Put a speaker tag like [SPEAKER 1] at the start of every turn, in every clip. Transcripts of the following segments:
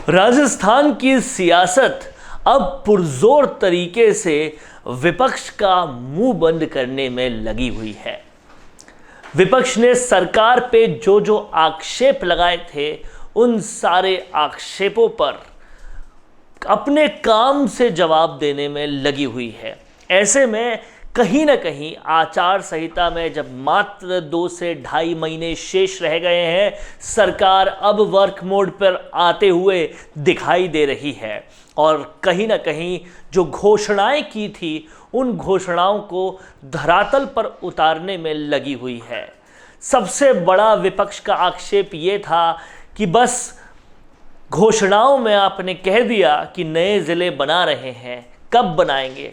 [SPEAKER 1] राजस्थान की सियासत अब पुरजोर तरीके से विपक्ष का मुंह बंद करने में लगी हुई है। विपक्ष ने सरकार पे जो जो आक्षेप लगाए थे उन सारे आक्षेपों पर अपने काम से जवाब देने में लगी हुई है। ऐसे में कहीं ना कहीं आचार संहिता में जब मात्र 2 से ढाई महीने शेष रह गए हैं, सरकार अब वर्क मोड पर आते हुए दिखाई दे रही है और कहीं ना कहीं जो घोषणाएं की थी उन घोषणाओं को धरातल पर उतारने में लगी हुई है। सबसे बड़ा विपक्ष का आक्षेप ये था कि बस घोषणाओं में आपने कह दिया कि नए ज़िले बना रहे हैं, कब बनाएंगे,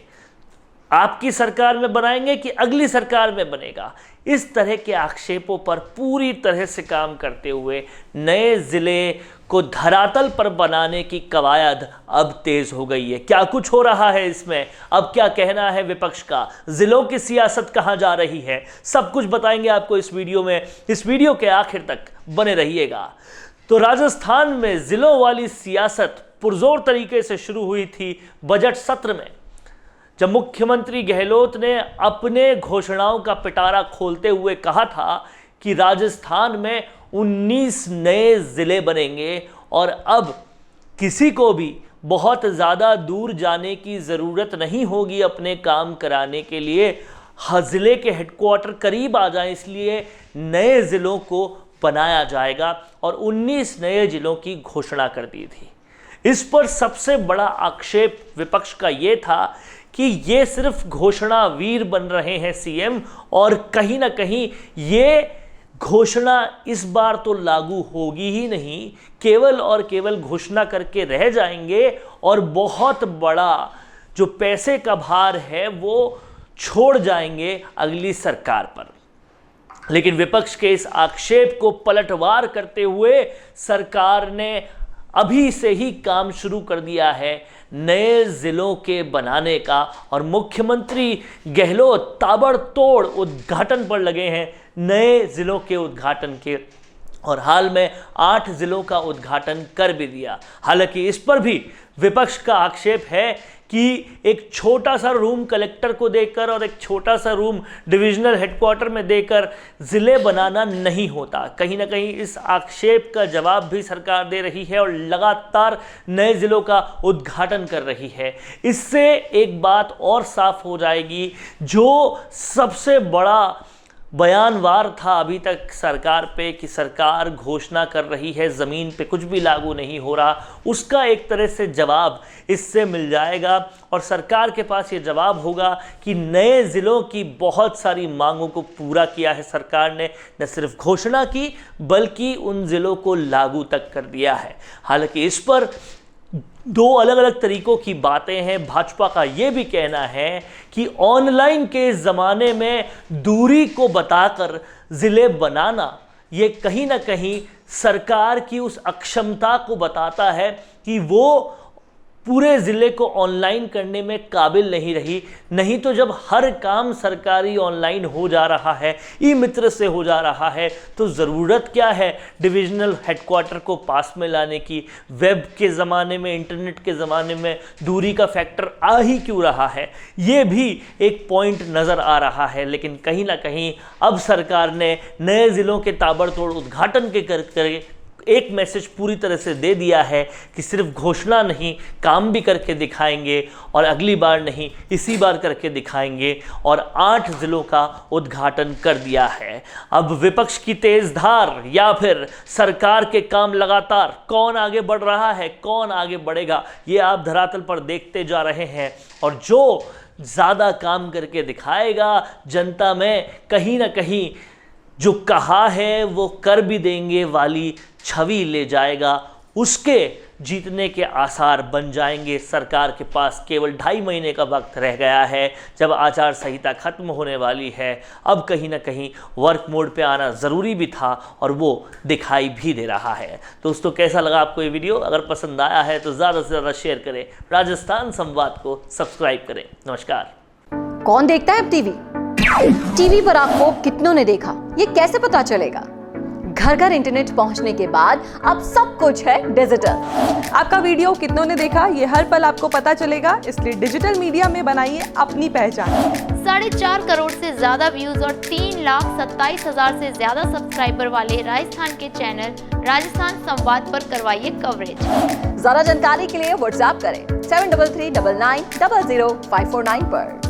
[SPEAKER 1] आपकी सरकार में बनाएंगे कि अगली सरकार में बनेगा। इस तरह के आक्षेपों पर पूरी तरह से काम करते हुए नए ज़िले को धरातल पर बनाने की कवायद अब तेज़ हो गई है। क्या कुछ हो रहा है इसमें, अब क्या कहना है विपक्ष का, ज़िलों की सियासत कहाँ जा रही है, सब कुछ बताएंगे आपको इस वीडियो में। इस वीडियो के आखिर तक बने रहिएगा। तो राजस्थान में ज़िलों वाली सियासत पुरजोर तरीके से शुरू हुई थी बजट सत्र में, जब मुख्यमंत्री गहलोत ने अपने घोषणाओं का पिटारा खोलते हुए कहा था कि राजस्थान में 19 नए ज़िले बनेंगे और अब किसी को भी बहुत ज़्यादा दूर जाने की ज़रूरत नहीं होगी अपने काम कराने के लिए। ज़िले के हेडक्वार्टर करीब आ जाएं, इसलिए नए ज़िलों को बनाया जाएगा और 19 नए ज़िलों की घोषणा कर दी थी। इस पर सबसे बड़ा आक्षेप विपक्ष का ये था कि ये सिर्फ घोषणा वीर बन रहे हैं सीएम और कहीं ना कहीं ये घोषणा इस बार तो लागू होगी ही नहीं, केवल और केवल घोषणा करके रह जाएंगे और बहुत बड़ा जो पैसे का भार है वो छोड़ जाएंगे अगली सरकार पर। लेकिन विपक्ष के इस आक्षेप को पलटवार करते हुए सरकार ने अभी से ही काम शुरू कर दिया है नए ज़िलों के बनाने का और मुख्यमंत्री गहलोत ताबड़तोड़ उद्घाटन पर लगे हैं नए ज़िलों के उद्घाटन के, और हाल में 8 ज़िलों का उद्घाटन कर भी दिया। हालांकि इस पर भी विपक्ष का आक्षेप है कि एक छोटा सा रूम कलेक्टर को देकर और एक छोटा सा रूम डिविजनल हेडक्वार्टर में देकर ज़िले बनाना नहीं होता। कहीं ना कहीं इस आक्षेप का जवाब भी सरकार दे रही है और लगातार नए ज़िलों का उद्घाटन कर रही है। इससे एक बात और साफ हो जाएगी, जो सबसे बड़ा बयानवार था अभी तक सरकार पे कि सरकार घोषणा कर रही है, ज़मीन पे कुछ भी लागू नहीं हो रहा, उसका एक तरह से जवाब इससे मिल जाएगा और सरकार के पास ये जवाब होगा कि नए ज़िलों की बहुत सारी मांगों को पूरा किया है सरकार ने, न सिर्फ घोषणा की बल्कि उन ज़िलों को लागू तक कर दिया है। हालांकि इस पर 2 अलग अलग तरीकों की बातें हैं। भाजपा का ये भी कहना है कि ऑनलाइन के ज़माने में दूरी को बताकर ज़िले बनाना ये कहीं ना कहीं सरकार की उस अक्षमता को बताता है कि वो पूरे ज़िले को ऑनलाइन करने में काबिल नहीं रही। नहीं तो जब हर काम सरकारी ऑनलाइन हो जा रहा है, ई मित्र से हो जा रहा है, तो ज़रूरत क्या है डिविजनल हेडक्वार्टर को पास में लाने की। वेब के ज़माने में, इंटरनेट के ज़माने में दूरी का फैक्टर आ ही क्यों रहा है, ये भी एक पॉइंट नज़र आ रहा है। लेकिन कहीं ना कहीं अब सरकार ने नए ज़िलों के ताबड़तोड़ उद्घाटन के कर एक मैसेज पूरी तरह से दे दिया है कि सिर्फ घोषणा नहीं, काम भी करके दिखाएंगे और अगली बार नहीं, इसी बार करके दिखाएंगे और 8 ज़िलों का उद्घाटन कर दिया है। अब विपक्ष की तेज़ धार या फिर सरकार के काम लगातार, कौन आगे बढ़ रहा है, कौन आगे बढ़ेगा, ये आप धरातल पर देखते जा रहे हैं और जो ज़्यादा काम करके दिखाएगा जनता में कहीं ना कहीं जो कहा है वो कर भी देंगे वाली छवि ले जाएगा, उसके जीतने के आसार बन जाएंगे। सरकार के पास केवल 2.5 महीने का वक्त रह गया है जब आचार संहिता खत्म होने वाली है। अब कहीं ना कहीं वर्क मोड पे आना ज़रूरी भी था और वो दिखाई भी दे रहा है। दोस्तों, कैसा लगा आपको ये वीडियो? अगर पसंद आया है तो ज़्यादा से ज़्यादा शेयर करें, राजस्थान संवाद को सब्सक्राइब करें। नमस्कार।
[SPEAKER 2] कौन देखता है अब टीवी पर आपको कितनों ने देखा, ये कैसे पता चलेगा? घर घर इंटरनेट पहुंचने के बाद अब सब कुछ है डिजिटल।
[SPEAKER 3] आपका वीडियो कितनों ने देखा ये हर पल आपको पता चलेगा, इसलिए डिजिटल मीडिया में बनाइए अपनी पहचान।
[SPEAKER 4] 4.5 करोड़ से ज्यादा व्यूज और 3,27,000 से ज्यादा सब्सक्राइबर वाले राजस्थान के चैनल राजस्थान संवाद पर करवाइए कवरेज।
[SPEAKER 2] ज्यादा जानकारी के लिए व्हाट्सएप करें 7339900549 पर।